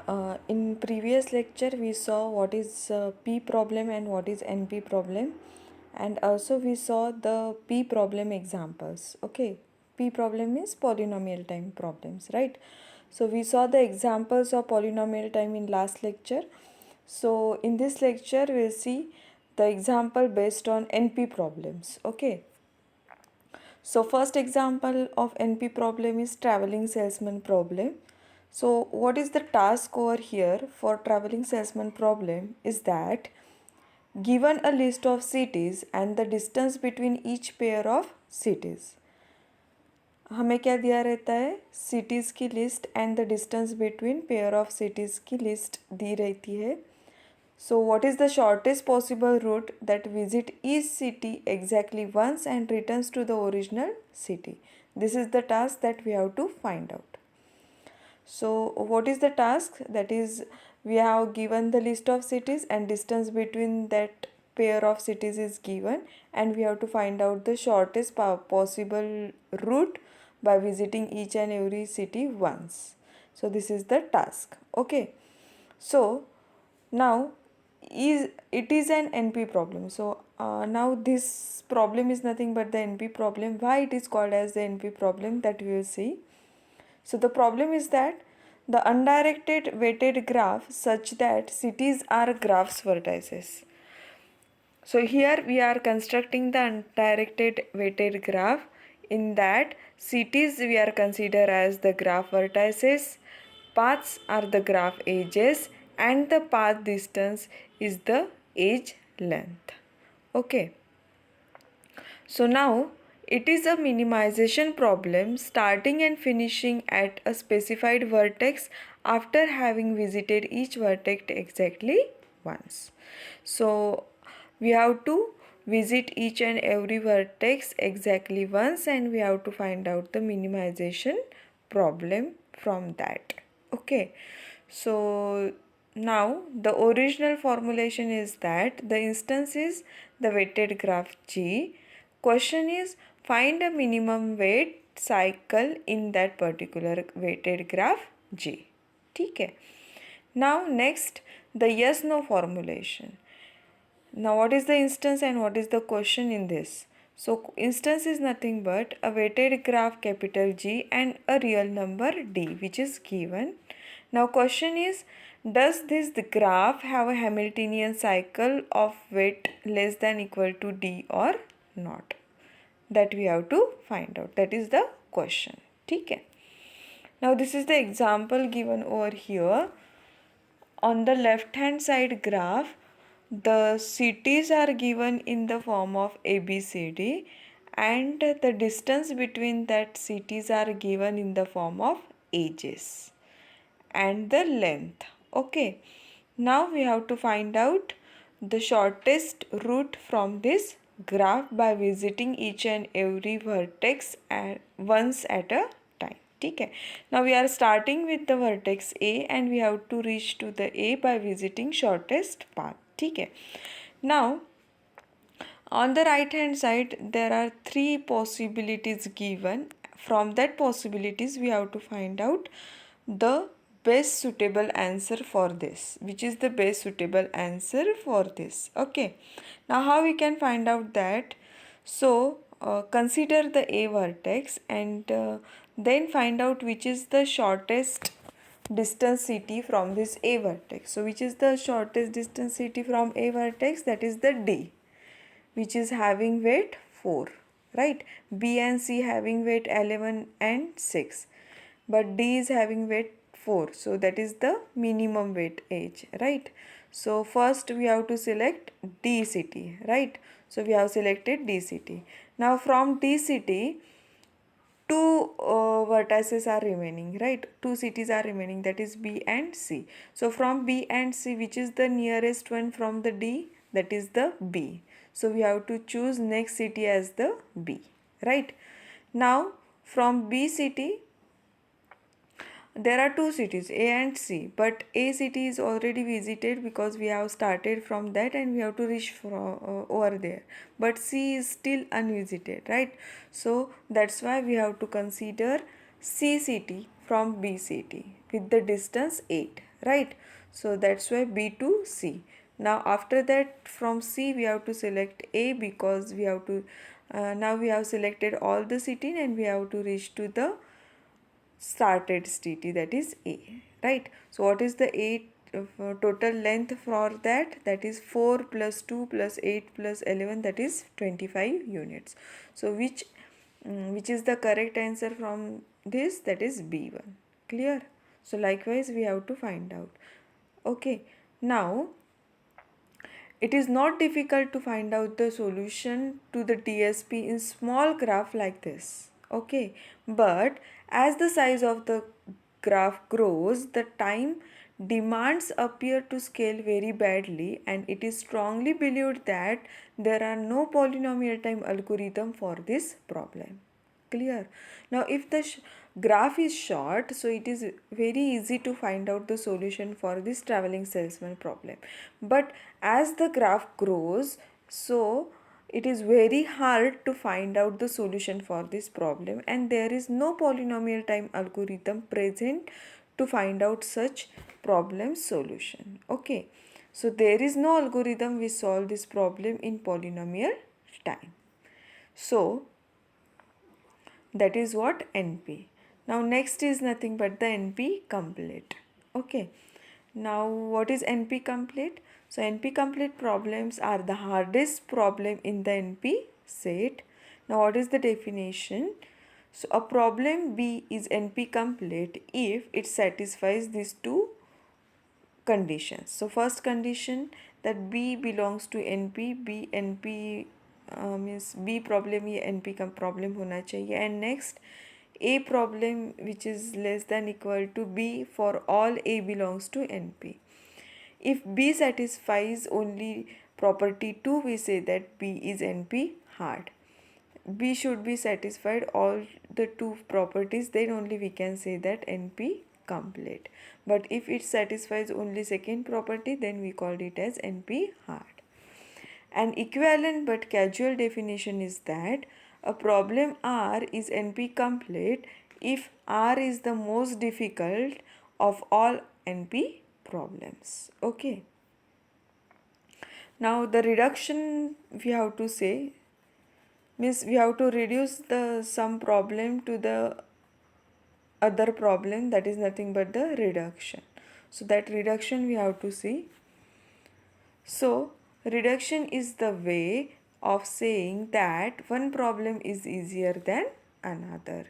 In previous lecture we saw what is P problem and what is NP problem, and also we saw the P problem examples. Okay, P problem means polynomial time problems, right? So we saw the examples of polynomial time in last lecture. So in this lecture we'll see the example based on NP problems. Okay, so first example of NP problem is traveling salesman problem. So what is the task over here for traveling salesman problem is that given a list of cities and the distance between each pair of cities, हमें क्या दिया रहता है, cities की list and the distance between pair of cities की list दी रहती है. So what is the shortest possible route that visit each city exactly once and returns to the original city? This is the task that we have to find out. So what is the task? That is, we have given the list of cities and distance between that pair of cities is given, and we have to find out the shortest possible route by visiting each and every city once. So this is the task. Okay, so now it is an NP problem. So now this problem is nothing but the NP problem. Why it is called as the NP problem, that we will see. So the problem is that the undirected weighted graph such that cities are graphs vertices. So here we are constructing the undirected weighted graph. In that, cities we are consider as the graph vertices, paths are the graph edges, and the path distance is the edge length. Okay. So now it is a minimization problem starting and finishing at a specified vertex after having visited each vertex exactly once. So we have to visit each and every vertex exactly once, and we have to find out the minimization problem from that. Okay, so now the original formulation is that the instance is the weighted graph G. Question is, find a minimum weight cycle in that particular weighted graph G. ठीक है. Now next, the yes no formulation. Now what is the instance and what is the question in this? So instance is nothing but a weighted graph capital G and a real number D, which is given. Now question is, does this graph have a Hamiltonian cycle of weight less than equal to D or not? That we have to find out. That is the question. Okay. Now this is the example given over here. On the left hand side graph, the cities are given in the form of ABCD, and the distance between that cities are given in the form of edges and the length. Okay, now we have to find out the shortest route from this graph by visiting each and every vertex once at a time. Okay, now we are starting with the vertex A and we have to reach to the A by visiting shortest path. Okay, now on the right hand side there are three possibilities given. From that possibilities we have to find out the best suitable answer for this. Which is the best suitable answer for this? Okay, now how we can find out that? So consider the A vertex and then find out which is the shortest distance city from this A vertex. So which is the shortest distance city from A vertex? That is the D, which is having weight 4, right? B and C having weight 11 and 6, but D is having weight 4, so that is the minimum weight edge, right? So first we have to select D city, right? So we have selected D city. Now from D city, two vertices are remaining, right? Two cities are remaining, that is B and C. So from B and C, which is the nearest one from the D? That is the B. So we have to choose next city as the B, right? Now from B city, there are two cities, A and C, but A city is already visited because we have started from that and we have to reach from over there, but C is still unvisited, right? So that's why we have to consider C city from B city with the distance 8, right? So that's why B to C. Now after that from C we have to select A, because we have to now we have selected all the city and we have to reach to the started city, that is A, right? So what is the 8 total length for that? That is 4 plus 2 plus 8 plus 11, that is 25 units. So which is the correct answer from this? That is B1. Clear? So likewise we have to find out. Okay, now it is not difficult to find out the solution to the TSP in small graph like this. Okay, but as the size of the graph grows, the time demands appear to scale very badly, and it is strongly believed that there are no polynomial time algorithm for this problem. Clear? Now if the graph is short, so it is very easy to find out the solution for this traveling salesman problem. But as the graph grows, so it is very hard to find out the solution for this problem, and there is no polynomial time algorithm present to find out such problem solution. Okay, so there is no algorithm which solve this problem in polynomial time. So that is what NP. Now next is nothing but the NP complete. Okay, now what is NP complete? So NP complete problems are the hardest problem in the NP set. Now what is the definition? So a problem B is NP complete if it satisfies these two conditions. So first condition, that B belongs to NP, B NP means B problem ये NP का problem होना चाहिए, and next A problem which is less than equal to B for all A belongs to NP. If B satisfies only property 2, we say that B is NP hard. B should be satisfied all the two properties, then only we can say that NP complete. But if it satisfies only second property, then we call it as NP hard. An equivalent but casual definition is that a problem R is NP complete if R is the most difficult of all NP problems. Okay. Now the reduction we have to say means we have to reduce the some problem to the other problem, that is nothing but the reduction. So that reduction we have to see. So reduction is the way of saying that one problem is easier than another.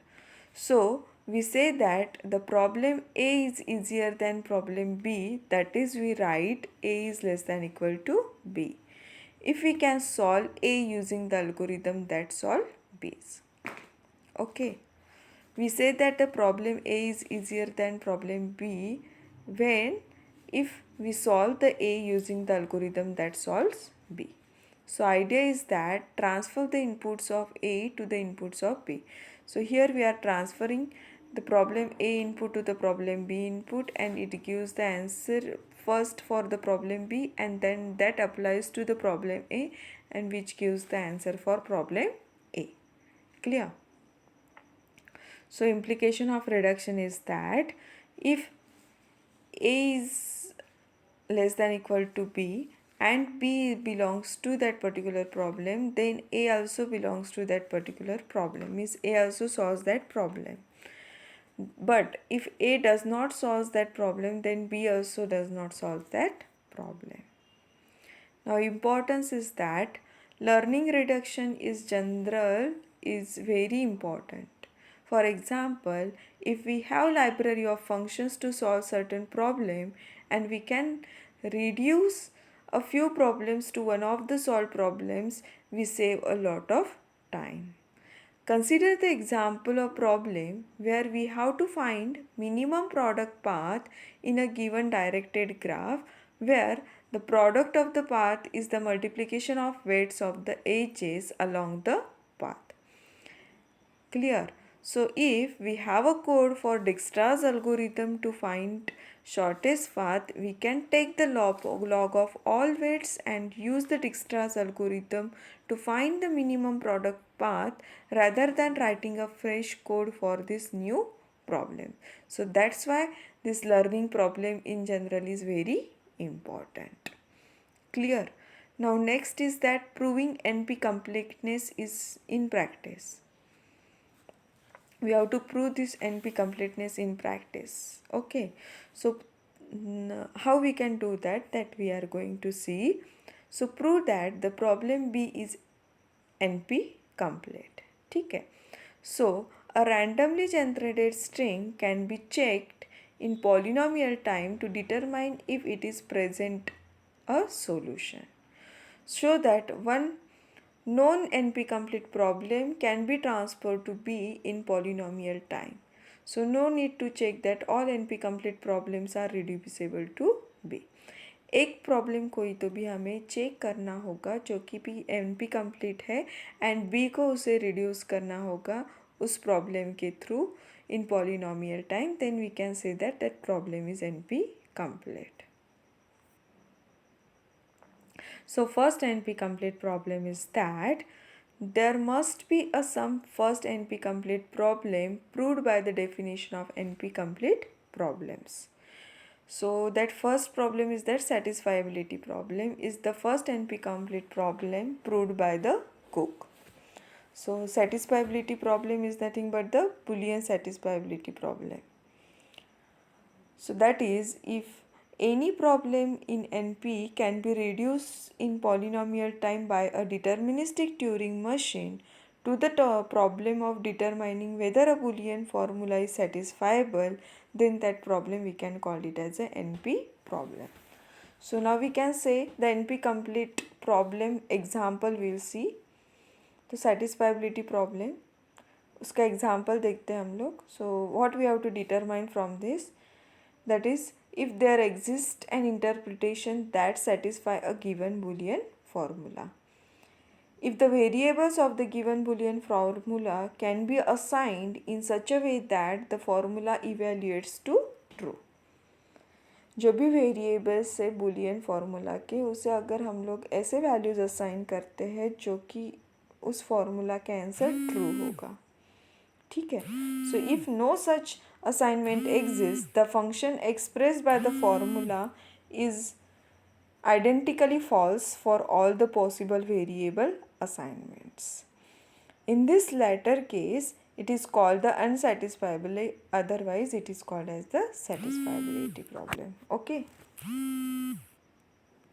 So we say that the problem A is easier than problem B, that is we write A is less than equal to B. If we can solve A using the algorithm that solve B's. Okay. We say that the problem A is easier than problem B when if we solve the A using the algorithm that solves B. So idea is that transfer the inputs of A to the inputs of B. So here we are transferring the problem A input to the problem B input, and it gives the answer first for the problem B, and then that applies to the problem A, and which gives the answer for problem A. Clear? So implication of reduction is that if A is less than equal to B and B belongs to that particular problem, then A also belongs to that particular problem, means A also solves that problem. But if A does not solve that problem, then B also does not solve that problem. Now importance is that learning reduction is general, is very important. For example, if we have library of functions to solve certain problem and we can reduce a few problems to one of the solved problems, we save a lot of time. Consider the example of problem where we have to find minimum product path in a given directed graph where the product of the path is the multiplication of weights of the edges along the path. Clear? So if we have a code for Dijkstra's algorithm to find shortest path, we can take the log of all weights and use the Dijkstra's algorithm to find the minimum product path rather than writing a fresh code for this new problem. So that's why this learning problem in general is very important. Clear? Now next is that proving NP completeness is in practice. We have to prove this NP completeness in practice. Okay, so how we can do that we are going to see. So prove that the problem B is NP complete. ठीक है. So a randomly generated string can be checked in polynomial time to determine if it is present a solution. Show that one known NP complete problem can be transferred to B in polynomial time. So no need to check that all NP complete problems are reducible to B. एक problem कोई तो भी हमें check करना होगा जो कि भी NP complete है एंड B को उसे रिड्यूस करना होगा उस प्रॉब्लम के through in polynomial time, then we can say that problem is NP complete. So first NP complete problem is that there must be a some first NP complete problem proved by the definition of NP complete problems. So that first problem is that satisfiability problem is the first NP complete problem proved by the Cook. So satisfiability problem is nothing but the Boolean satisfiability problem. So that is, if any problem in NP can be reduced in polynomial time by a deterministic Turing machine to the problem of determining whether a Boolean formula is satisfiable, then that problem we can call it as a NP problem. So now we can say the NP complete problem example we will see. तो satisfiability problem उसका example देखते हैं हम लोग. So what we have to determine from this, that is, if there exists an interpretation that satisfy a given Boolean formula. If the variables of the given Boolean formula can be assigned in such a way that the formula evaluates to true. जो भी variables है Boolean formula के, उसे अगर हम लोग ऐसे values assign करते हैं जो कि उस फार्मूला का आंसर ट्रू होगा. ठीक है. So if no such assignment exists, the function expressed by the formula is identically false for all the possible variable assignments. In this latter case, it is called the unsatisfiable, otherwise it is called as the satisfiability problem. Okay.